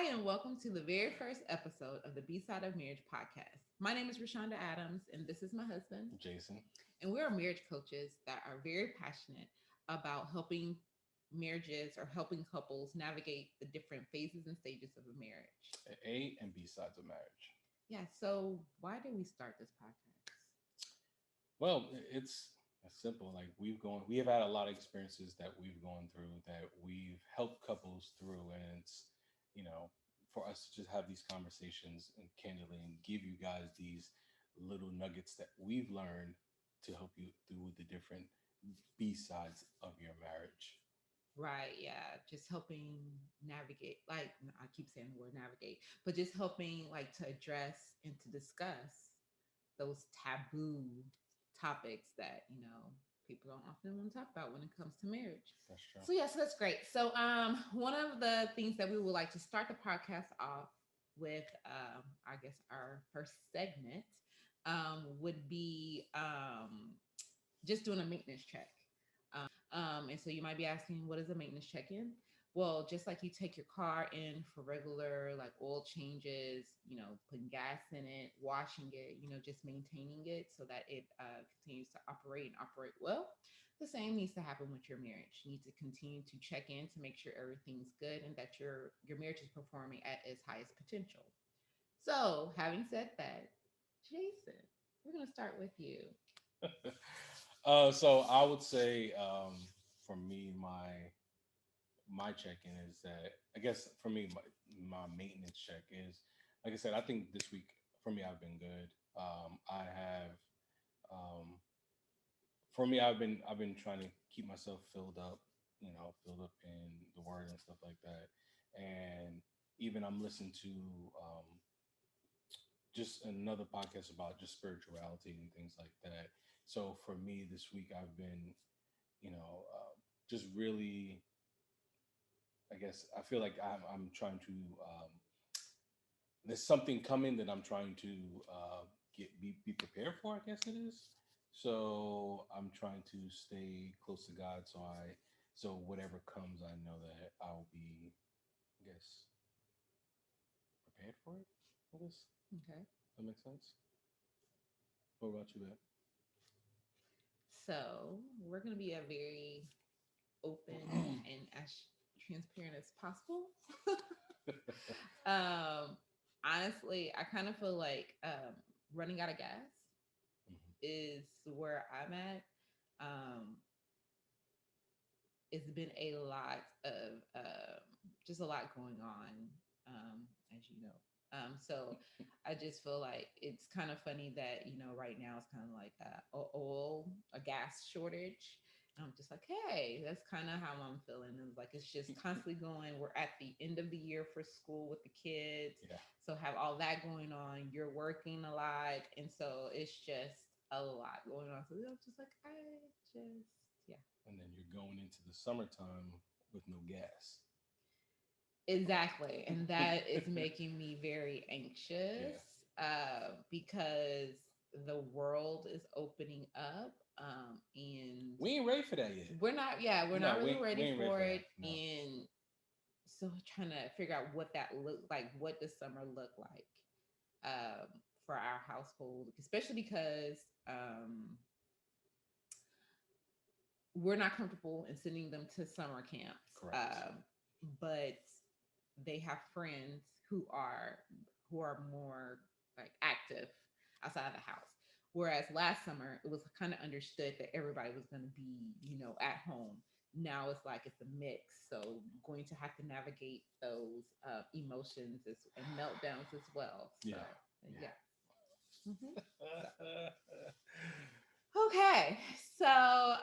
Hi, and welcome to the very first episode of the B-Side of Marriage Podcast. My name is Rashonda Adams, and this is my husband. Jason. And we are marriage coaches that are very passionate about helping marriages or helping couples navigate the different phases and stages of a marriage. A and B sides of marriage. Yeah, so why did we start this podcast? Well, it's simple. Like we have had a lot of experiences that we've gone through that we've helped couples through, and it's you know for us to just have these conversations and candidly and give you guys these little nuggets that we've learned to help you through the different B sides of your marriage. Right, yeah, just helping navigate, like I keep saying the word navigate, but just helping like to address and to discuss those taboo topics that people don't often want to talk about when it comes to marriage. That's true. So yes, that's great. So one of the things that we would like to start the podcast off with, I guess our first segment would be just doing a maintenance check. And so you might be asking, what is a maintenance check-in? Well, just like you take your car in for regular like oil changes, putting gas in it, washing it, just maintaining it so that it continues to operate and operate well. The same needs to happen with your marriage. You need to continue to check in to make sure everything's good and that your marriage is performing at its highest potential. So, having said that, Jason, we're gonna start with you. So I would say for me, my check-in is that I guess for me my maintenance check is like I said, I think this week for me I've been good. I have for me I've been trying to keep myself filled up in the word and stuff like that. And even I'm listening to um just another podcast about just spirituality and things like that. So for me this week I've been, just really I guess I feel like I'm trying to. There's something coming that I'm trying to be prepared for. I guess it is. So I'm trying to stay close to God. So whatever comes, I know that I'll be, I guess, prepared for it. I guess Okay. that makes sense. What about you, So we're going to be a very open and as transparent as possible. um, Honestly, I kind of feel like running out of gas Mhm. is where I'm at. Um, it's been a lot of just a lot going on, as you know. So I just feel like it's kind of funny that right now it's kind of like a gas shortage. And I'm just like, hey, that's kind of how I'm feeling. And like it's just constantly going. We're at the end of the year for school with the kids, Yeah. so have all that going on. You're working a lot, and so it's just a lot going on. So I'm just like, I just yeah. And then you're going into the summertime with no gas. Exactly. And that is making me very anxious Yeah. because the world is opening up. And We ain't ready for that yet. we're not No, really we ready ain't ready for for it. that. No. And so trying to figure out what that look like, what does summer look like for our household, especially because we're not comfortable in sending them to summer camps. Correct. But they have friends who are more like active outside of the house. Whereas last summer it was kind of understood that everybody was going to be, at home. Now it's like it's a mix, so going to have to navigate those emotions and meltdowns as well. So Yeah. yeah. Yeah. Mhm. So, okay, so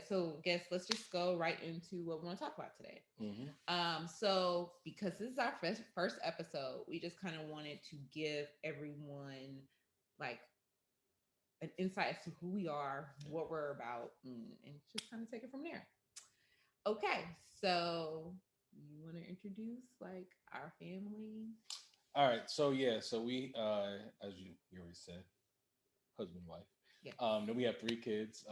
so guess let's just go right into what we want to talk about today. Hmm. So because this is our first episode, we just kind of wanted to give everyone like an insight as to who we are, what we're about, and just kind of take it from there. Okay, so you want to introduce like our family? All right. So yeah. So we, as you already said, husband, wife. Yeah. Then we have three kids.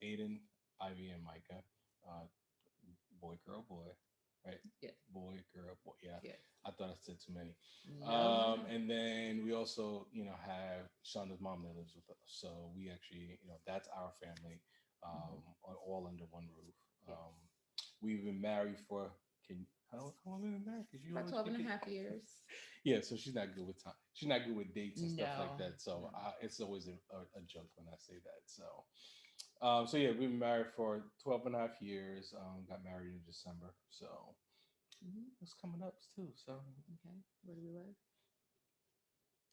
Aiden, Ivy, and Micah. Uh, boy girl, boy, right? Yeah. Boy, girl, boy. Yeah. Yeah. I thought I said too many. No. And then we also, have Shonda's mom that lives with us. So we actually, that's our family, Mhm. all under one roof. Yes. We've been married for, how long have we been married? Because you About always 12 get and a the, half years. yeah, so she's not good with time. She's not good with dates and stuff like No. that. So No. it's always a joke when I say that. So yeah, we've been married for 12 and a half years. Got married in December. So Mhm. it's coming up too. So Okay. Where do we live?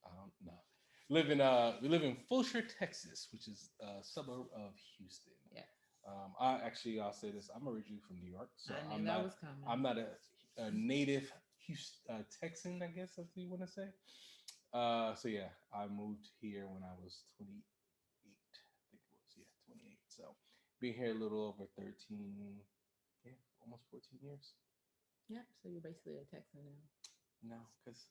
I don't know. We live in Fulshire, Texas, which is a suburb of Houston. Yeah. I'll say this. I'm originally from New York, so I knew that was coming. I'm not a native Houston, Texan, I guess that's what you want to say. So yeah, I moved here when I was 28. I think it was, yeah, 28. So been here a little over 13, yeah, almost 14 years. Yeah. So you're basically a Texan now. No, because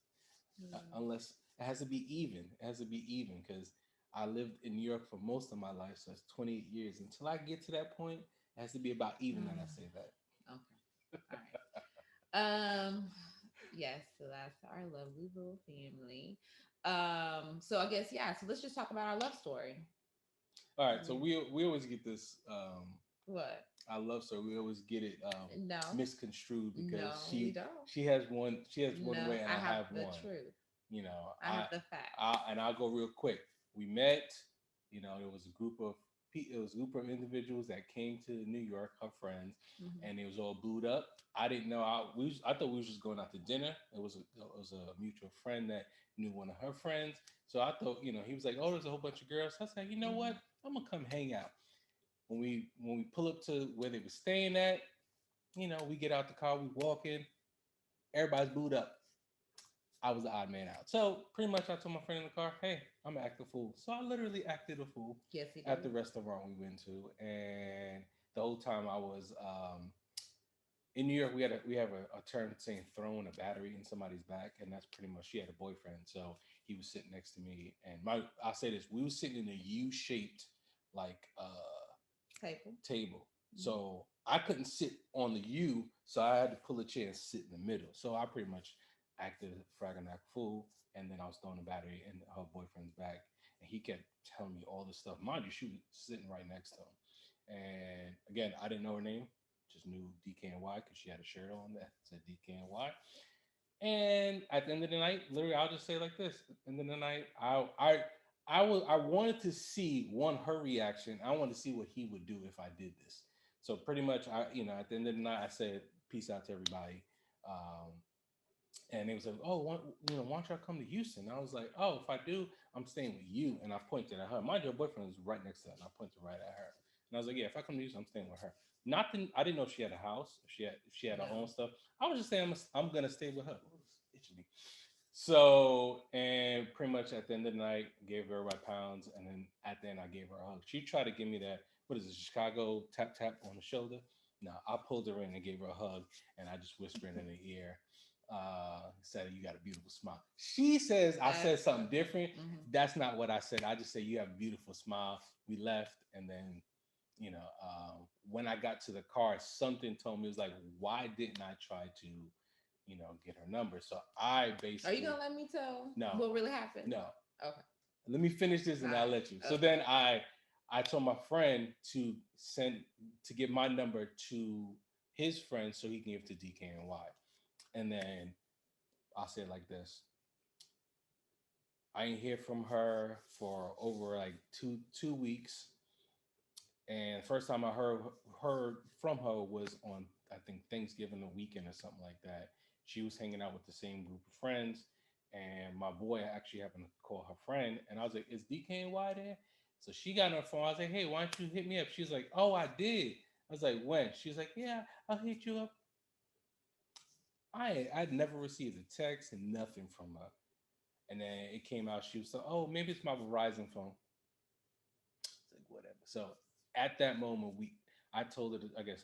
Mm. unless it has to be even. It has to be even because I lived in New York for most of my life, so it's 28 years. Until I get to that point, it has to be about even that I Mm. say that. Okay. All right. Yes, so that's our lovely little family. So I guess yeah, so let's just talk about our love story. All right, so Yeah. we always get this. What? I love so we always get it No. misconstrued because No, we don't. she has one No, way and I I have have the one. truth. You know, I have the facts. and I'll go real quick. We met. There was a group of it was a group of individuals that came to New York, her friends, Hmm. and it was all booed up. I didn't know. I thought we was just going out to dinner. It was a mutual friend that knew one of her friends. So I thought, he was like, "Oh, there's a whole bunch of girls." So I said, "You know what? Hmm. I'm gonna come hang out." When we pull up to where they were staying at, we get out the car, we walk in, everybody's booed up. I was the odd man out. So pretty much I told my friend in the car, hey, I'm gonna act a fool. So I literally acted a fool Yes, he at the did. restaurant we went to. And the whole time I was in New York, we have a term saying throwing a battery in somebody's back, and that's pretty much she had a boyfriend. So he was sitting next to me, and I'll say this, we were sitting in a U-shaped like Table. table. Hmm. So I couldn't sit on the U, so I had to pull a chair and sit in the middle. So I pretty much acted Fraganac fool, and then I was throwing the battery in her boyfriend's back, and he kept telling me all this stuff. Mind you, she was sitting right next to him. And again, I didn't know her name, just knew DKNY because she had a shirt on that said DKNY. And at the end of the night, literally, I'll just say it like this: at the end of the night, I wanted to see her reaction. I wanted to see what he would do if I did this. So pretty much, at the end of the night, I said peace out to everybody. Um, and it was like, oh, why don't y'all come to Houston? And I was like, oh, if I do, I'm staying with you. And I pointed at her. Mind you, her boyfriend was right next to her, and I pointed right at her. And I was like, yeah, if I come to Houston, I'm staying with her. I didn't know if she had a house, if she had her own No. stuff. I was just saying I'm gonna stay with her. Ooh, it's itching me. So, and pretty much at the end of the night, gave her my pounds, and then at the end, I gave her a hug. She tried to give me that, what is it, Chicago tap tap on the shoulder. No, I pulled her in and gave her a hug, and I just whispered in her ear, said, "You got a beautiful smile." She says I said That's something different. hmm That's not what I said. I just said, "You have a beautiful smile." We left, and then, when I got to the car, something told me, it was like, "Why didn't I try to, get her number?" So I Are you basically, gonna let me tell no, what really happened? no. Okay. Let me finish this All and I'll right. let you. So Okay. then I told my friend to give my number to his friend so he can give to DKNY. And then I'll say it like this. I ain't hear from her for over like two weeks. And the first time I heard from her was on, I think, Thanksgiving weekend or something like that. She was hanging out with the same group of friends, and my boy actually happened to call her friend, and I was like, "Is DKNY there?" So she got on her phone. I was like, "Hey, why don't you hit me up?" She's like, "Oh, I did." I was like, "When?" She's like, "Yeah, I'll hit you up." I'd never received a text and nothing from her, and then it came out. She was like, "Oh, maybe it's my Verizon phone." It's like whatever. So at that moment, I told her. I guess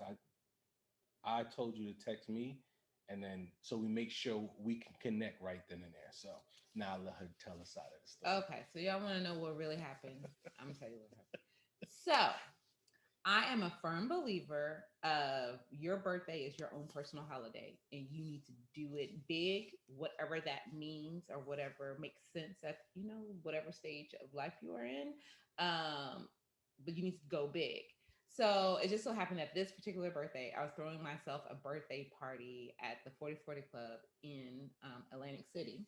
I told you to text me, and then so we make sure we can connect right then and there. So now I'll let her tell us side of the story. Okay. So y'all want to know what really happened? I'm gonna tell you what happened. So I am a firm believer of your birthday is your own personal holiday and you need to do it big, whatever that means or whatever makes sense at, whatever stage of life you are in. Um, but you need to go big. So it just so happened that this particular birthday, I was throwing myself a birthday party at the 4040 Club in Atlantic City.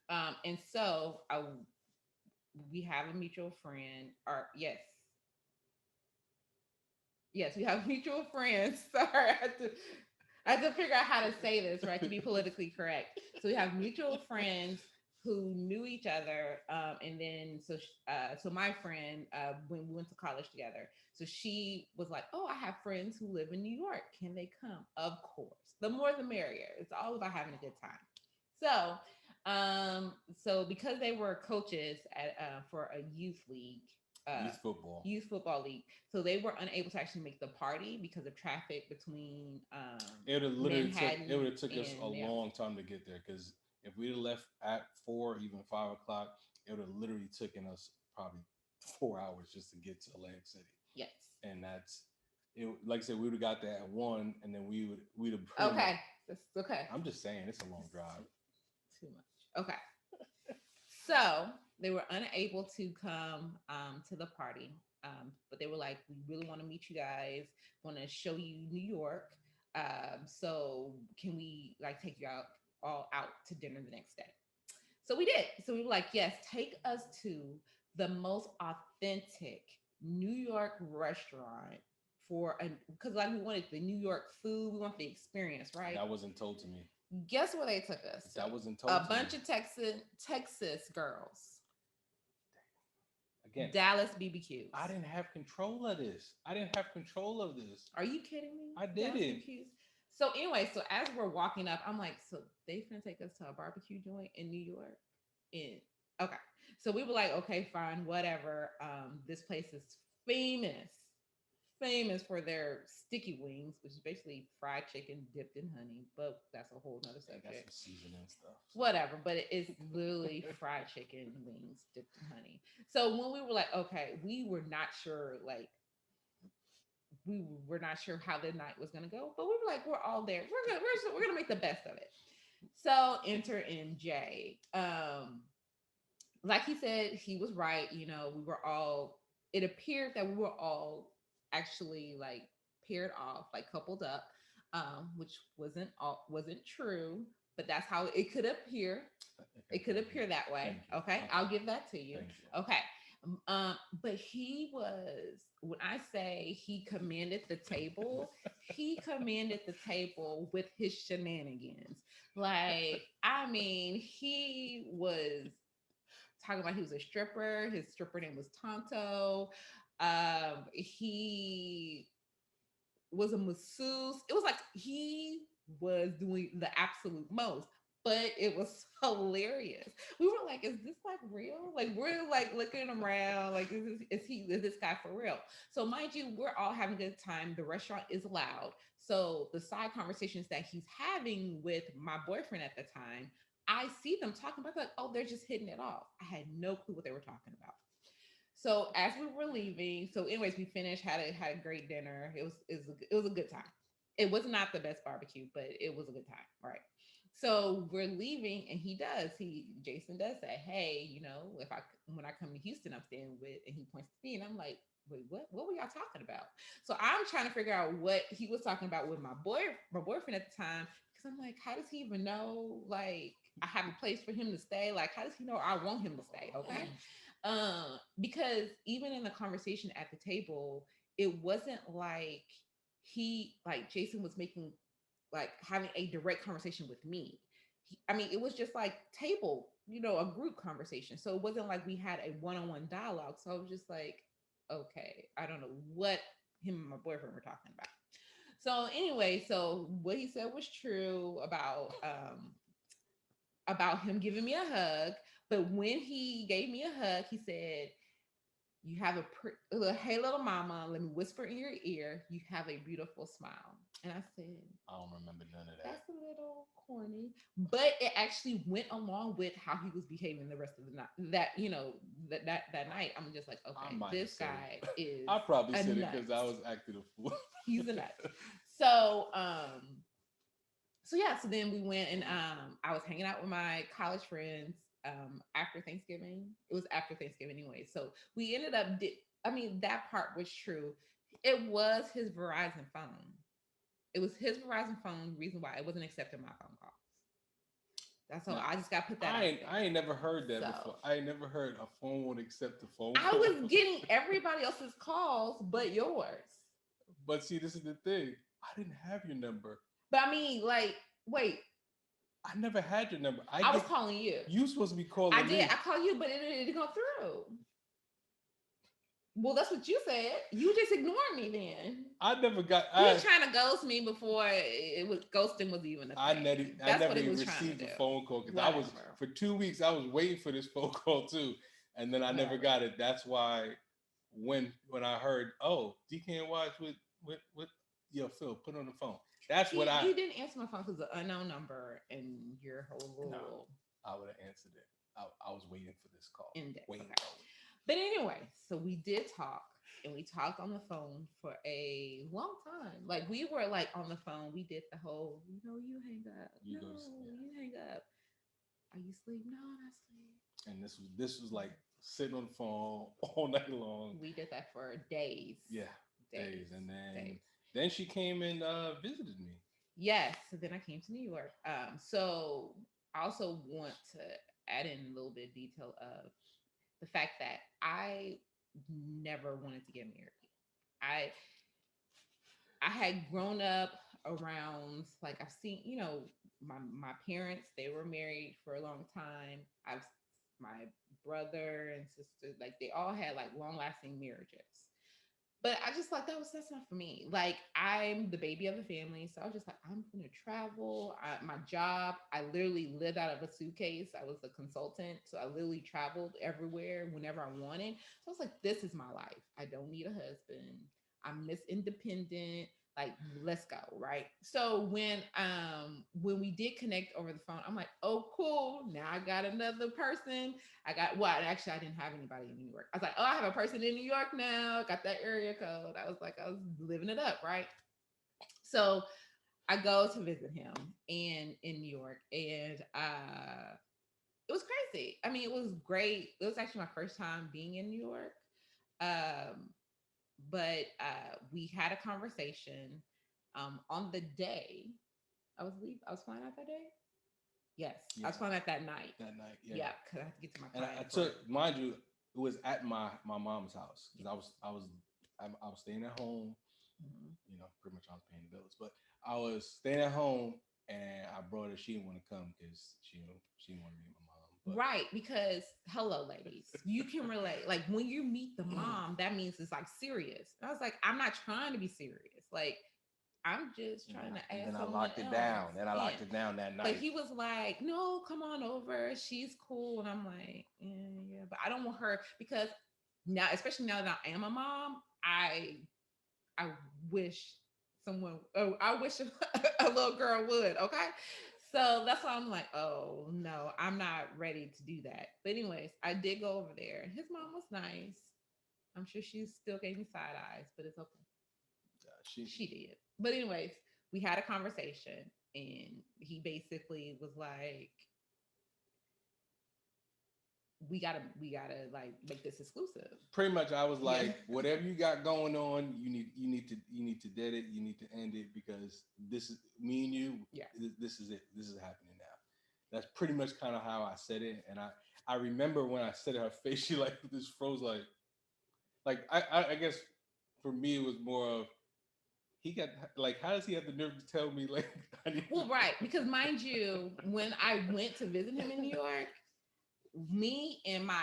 And so we have a mutual friend, or yes, we have mutual friends. Sorry, I had to figure out how to say this, right, to be politically correct. So we have mutual friends who knew each other, and then so my friend, when we went to college together, so she was like, "Oh, I have friends who live in New York. Can they come?" Of course, the more the merrier. It's all about having a good time. So because they were coaches for a uh, Youth football. youth football league, so they were unable to actually make the party because of traffic between It would Manhattan have took us a and yeah. long time to get there because if we'd have left at 4, even 5 o'clock, it would have literally taken us probably 4 hours just to get to Atlantic City. Yes. And that's it. Like I said, we would have got there at 1, and then we'd have pretty much. Okay. That's okay. I'm just saying it's a long drive. Too much. Okay. So they were unable to come to the party, but they were like, "We really want to meet you guys. Want to show you New York. So can we like take you out all out to dinner the next day?" So we did. So we were like, "Yes, take us to the most authentic New York restaurant for a because like we wanted the New York food. We want the experience, right?" That wasn't told to me. Guess where they took us to? That wasn't A told to me. bunch of Texas girls. Again, Dallas BBQs. I didn't have control of this. I didn't have control of this. Are you kidding me? I Dallas didn't. BBQs. So anyway, so as we're walking up, I'm like, so they finna take us to a barbecue joint in New York. In Okay. So we were like, okay, fine, whatever. This place is famous, famous for their sticky wings, which is basically fried chicken dipped in honey, but that's a whole nother They got some subject. seasoning stuff. Whatever, but it is literally fried chicken wings dipped in honey. So when we were like, okay, we were not sure, like we were not sure how the night was gonna go, but we were like, we're all there. We're gonna make the best of it. So enter MJ. Like he said, he was right. We were all. It appeared that we were all actually like paired off, like coupled up, which wasn't true, but that's how it could appear. It could appear that way. Thank you. Okay, I'll give that to you. Thank you. Okay. But he was, when I say he commanded the table with his shenanigans. Like, I mean, he was talking about he was a stripper. His stripper name was Tonto. He was a masseuse. It was like he was doing the absolute most, but it was hilarious. We were like, "Is this like real?" Like we're like looking around, like is this guy for real? So mind you, we're all having a good time. The restaurant is loud, so the side conversations that he's having with my boyfriend at the time, I see them talking about like, oh, they're just hitting it off. I had no clue what they were talking about. So as we were leaving, so anyways, we finished, had a great dinner. It was a good time. It was not the best barbecue, but it was a good time, right? So we're leaving, and Jason does say, "Hey, if I when I come to Houston, I'm staying with," and he points to me, and I'm like, "Wait, what? What were y'all talking about?" So I'm trying to figure out what he was talking about with my boyfriend at the time, because I'm like, how does he even know? Like, I have a place for him to stay. Like, how does he know I want him to stay? Okay. Because even in the conversation at the table, it wasn't like Jason was making like having a direct conversation with me. I mean, it was just like table, a group conversation. So it wasn't like we had a one-on-one dialogue. So I was just like, okay, I don't know what him and my boyfriend were talking about. So anyway, so what he said was true about him giving me a hug. But when he gave me a hug, he said, "You have hey little mama, let me whisper in your ear, you have a beautiful smile." And I said, I don't remember none of that. that's a little corny, but it actually went along with how he was behaving the rest of the night. That night, I'm just like, I okay, might have this said guy it. is I probably a said it nut. because I was acting a fool. He's a nut. So, so yeah, so then we went and I was hanging out with my college friends after Thanksgiving. It was after Thanksgiving anyway. So we ended up I mean, that part was true. It was his Verizon phone. It was his Verizon phone reason why it wasn't accepting my phone calls. That's all. Now, I just got to put that out I there. ain't never heard that So before. I ain't never heard a phone won't accept a phone I call. was getting everybody else's calls but yours. But see, this is the thing. I didn't have your number. But I mean, like, wait, I never had your number. I I was get calling you. you supposed to be I calling did. me. I called you, but it didn't go through. Well, that's what you said. You just ignored me then. I never got. He was trying to ghost me before it was ghosting was even a thing. I That's what never he even was trying to received do. a phone call because I was Whatever. for 2 weeks. I was waiting for this phone call too, and then I never Whatever. got it. That's why when I heard, oh, DK and Watch with yo Phil, put on the phone. That's what I You didn't answer my phone because the unknown number and your whole no. little I would have answered it. I was waiting for this call. index. Waiting. Okay. But anyway, so we did talk and we talked on the phone for a long time. Like we were like on the phone. We did the whole, you hang up. You No, go. Yeah. you hang up. Are you asleep? No, I'm not asleep. And this was like sitting on the phone all night long. We did that for days. Yeah, Days. days. And Days. then she came and visited me. Yes. So then I came to New York. So I also want to add in a little bit of detail of the fact that I never wanted to get married. I I had grown up around like I've seen, my parents, they were married for a long time. I've My brother and sister, like they all had like long lasting marriages. But I just like that's not for me. Like I'm the baby of the family, so I was just like I'm gonna travel. My job, I literally lived out of a suitcase. I was a consultant, so I literally traveled everywhere whenever I wanted. So I was like, this is my life. I don't need a husband. I'm Miss Independent. Like let's go, right? So when we did connect over the phone, I'm like, oh cool. Now I got another person. Actually I didn't have anybody in New York. I was like, oh, I have a person in New York now. Got that area code. I was living it up, right? So I go to visit him in New York, and it was crazy. I mean, it was great. It was actually my first time being in New York. Um, but we had a conversation on the day I was flying out that day. Yes, I was flying out that night. That night, Yeah, because I had to get to my and client. I took, mind you, it was at my mom's house because I was staying at home. Mhm. Pretty much I was paying the bills, but I was staying at home, and I brought her. She didn't want to come because she didn't want to meet my mom. But Right, because hello, ladies, you can relate. Like when you meet the mom, that means it's like serious. And I was like, I'm not trying to be serious. Like I'm just trying to and ask then I someone locked it else. down. Then I Yeah. locked it down that But night. he was like, no, come on over. She's cool. And I'm like, yeah, but I don't want her because now, especially now that I am a mom, I wish I wish a little girl would. Okay. So that's why I'm like, oh no, I'm not ready to do that. But anyways, I did go over there. His mom was nice. I'm sure she still gave me side eyes, but it's okay. She did. But anyways, we had a conversation, and he basically was like, we gotta like make this exclusive. Pretty much, I was Yeah. like, whatever you got going on, you need to dead it. You need to end it because this is me and you. Yeah. This is it. This is happening now. That's pretty much kind of how I said it, and I remember when I said it, her face, she like just froze, like I guess for me it was more of he got like, how does he have the nerve to tell me like I need Well, right, because mind you, when I went to visit him in New York, me and my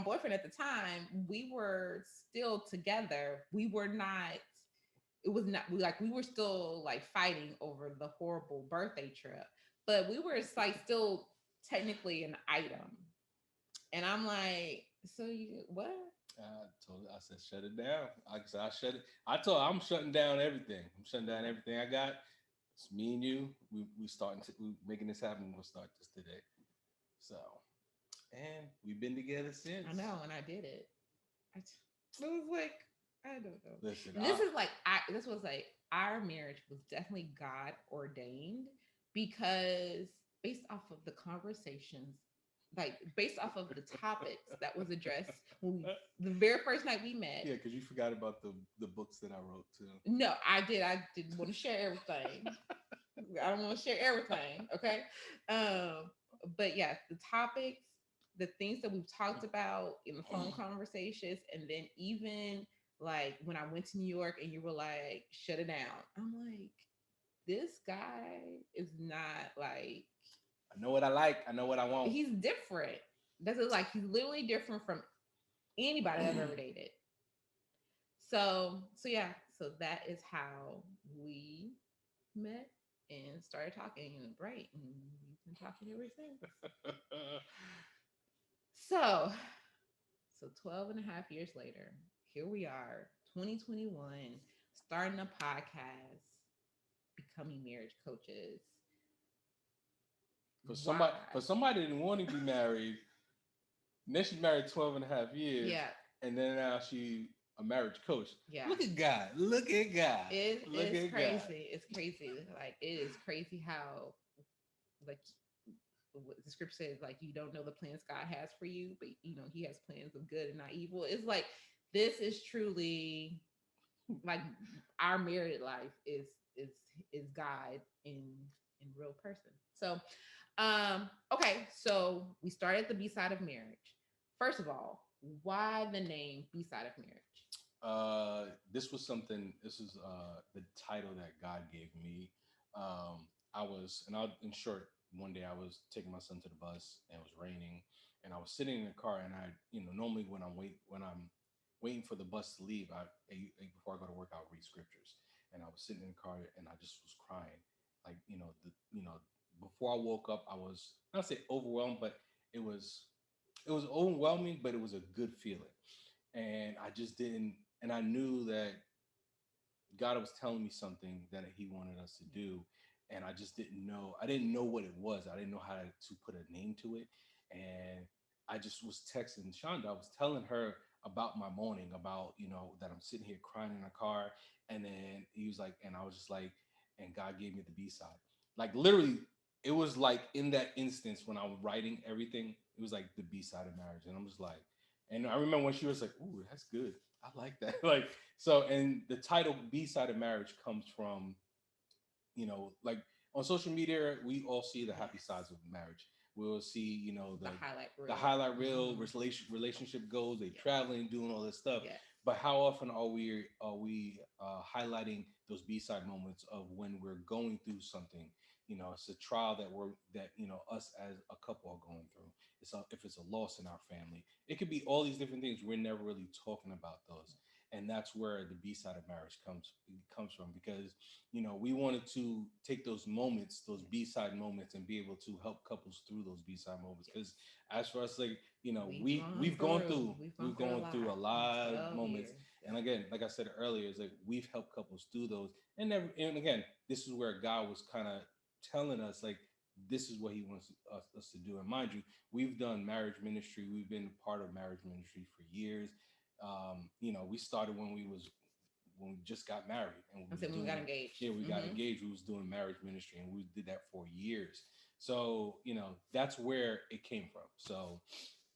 boyfriend at the time, we were still together. We were not. It was not like we were still like fighting over the horrible birthday trip, but we were like still technically an item. And I'm like, so you what? I said, shut it down. I said, I shut it. I told her, I'm shutting down everything. I'm shutting down everything I got. It's me and you. We starting to we making this happen. We'll start this today. So, and we've been together since. I know, and I did it. It was like, I don't know. Listen, And this is like, this was like, our marriage was definitely God ordained because based off of the conversations, like based off of the topics that was addressed when the very first night we met. yeah, because you forgot about the books that I wrote too. No, I did. I didn't want to share everything. I don't want to share everything. Okay. But yeah, the topics, the things that we've talked about in the phone conversations, and then even like when I went to New York and you were like, shut it down. I'm like, this guy is not like, I know what I like. I know what I want. he's different. This is like, he's literally different from anybody I've ever dated. So yeah, so that is how we met and started talking, and right, and we've been talking ever since. So 12 and a half years later, here we are, 2021, starting a podcast, becoming marriage coaches. For somebody that didn't want to be married, then she's married 12 and a half years. Yeah. And then now she a marriage coach. Yeah. Look at God. Look at God. It's at crazy. God. It's crazy. Like, it is crazy how, like, what the scripture says, like, you don't know the plans God has for you, but you know he has plans of good and not evil. It's like, this is truly like our married life is God in real person. So okay, so we started the B-side of marriage. First of all, why the name B-side of marriage? This was something. This is the title that God gave me. In short, one day I was taking my son to the bus, and it was raining, and I was sitting in the car, and normally when I'm waiting for the bus to leave, before I go to work, I'll read scriptures, and I was sitting in the car, and I just was crying, like before I woke up, I was not say overwhelmed, but it was overwhelming, but it was a good feeling, and I just didn't, and I knew that God was telling me something that He wanted us to do, and I just didn't know. I didn't know what it was. I didn't know how to put a name to it, and I just was texting Shonda. I was telling her about my morning, about that I'm sitting here crying in a car, and then he was like, and I was just like, and God gave me the B side. Like literally, it was like in that instance when I was writing everything, it was like the B side of marriage, and I'm just like, and I remember when she was like, "Ooh, that's good. I like that." Like so, and the title B side of marriage comes from, like on social media, we all see the happy sides of marriage. We'll see, the highlight reel, relationship goals, they traveling, doing all this stuff. Yeah. But how often are we highlighting those B-side moments of when we're going through something? It's a trial that us as a couple are going through. If it's a loss in our family, it could be all these different things. We're never really talking about those, and that's where the B-side of marriage comes from, because we wanted to take those moments, those B-side moments, and be able to help couples through those B-side moments. Because as for us, like we've gone through a lot of moments, and again, like I said earlier, it's like we've helped couples through those, and again, this is where God was kind of telling us, like, this is what He wants us to do. And mind you, we've done marriage ministry. We've been part of marriage ministry for years. We started when we just got married, and when we got engaged. Yeah, we got engaged. We was doing marriage ministry, and we did that for years. So that's where it came from. So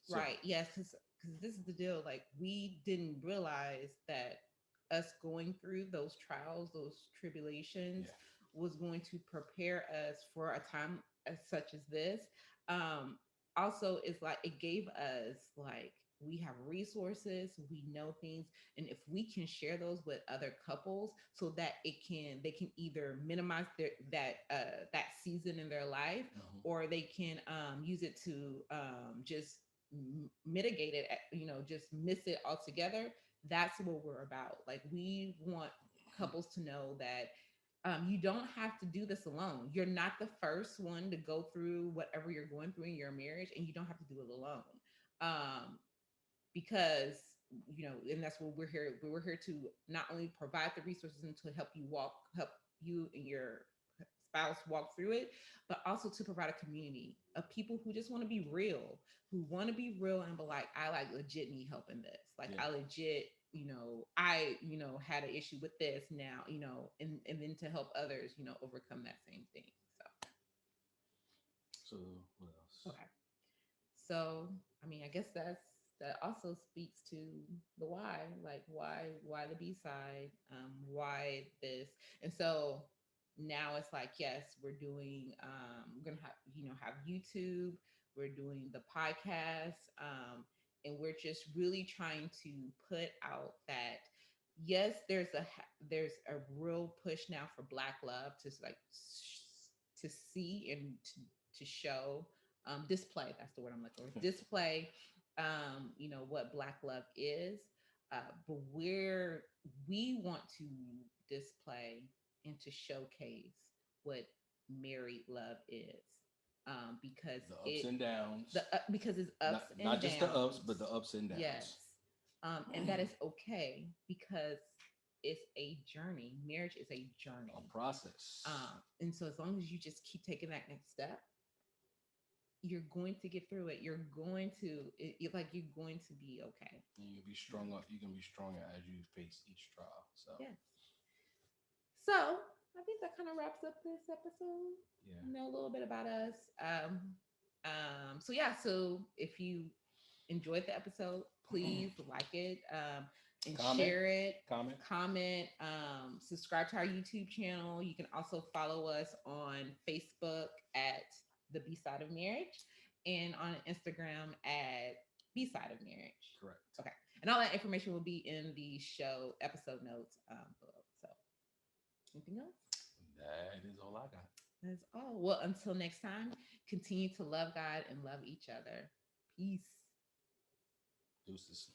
right, yes, because this is the deal. Like, we didn't realize that us going through those trials, those tribulations, was going to prepare us for a time as such as this. Also, it's like it gave us, like, we have resources, we know things, and if we can share those with other couples, so that they can either minimize that season in their life, or they can use it to just mitigate it, just miss it altogether. That's what we're about. Like, we want couples to know that you don't have to do this alone. You're not the first one to go through whatever you're going through in your marriage, and you don't have to do it alone. Because and that's what we're here. We're here to not only provide the resources and to help you and your spouse walk through it, but also to provide a community of people who just want to be real, who want to be real and be like, I like legit need help in this. Like I legit, had an issue with this now, and then to help others, overcome that same thing. So what else? Okay. So, I mean, I guess that also speaks to the why, like why the B side, why this, and so now it's like, yes, we're doing, we're gonna have YouTube, we're doing the podcast, and we're just really trying to put out that yes, there's a real push now for Black love to like to see and to show, display, that's the word I'm looking for, display, what Black love is, but where we want to display and to showcase what married love is, because the ups and downs, because it's ups and not downs, just the ups, but the ups and downs. Yes, and that is okay because it's a journey. Marriage is a journey, a process. And so as long as you just keep taking that next step, you're going to get through it. You're going to be okay. And you'll be strong up. You can be stronger as you face each trial. So yes. So I think that kind of wraps up this episode. Yeah. A little bit about us. So yeah. So if you enjoyed the episode, please like it. And share it. Comment. Subscribe to our YouTube channel. You can also follow us on Facebook at the BSide of Marriage and on Instagram at BSide of Marriage. Correct. Okay. And all that information will be in the show episode notes below. So anything else? That is all I got. That's all. Well, until next time, continue to love God and love each other. Peace. Deuces.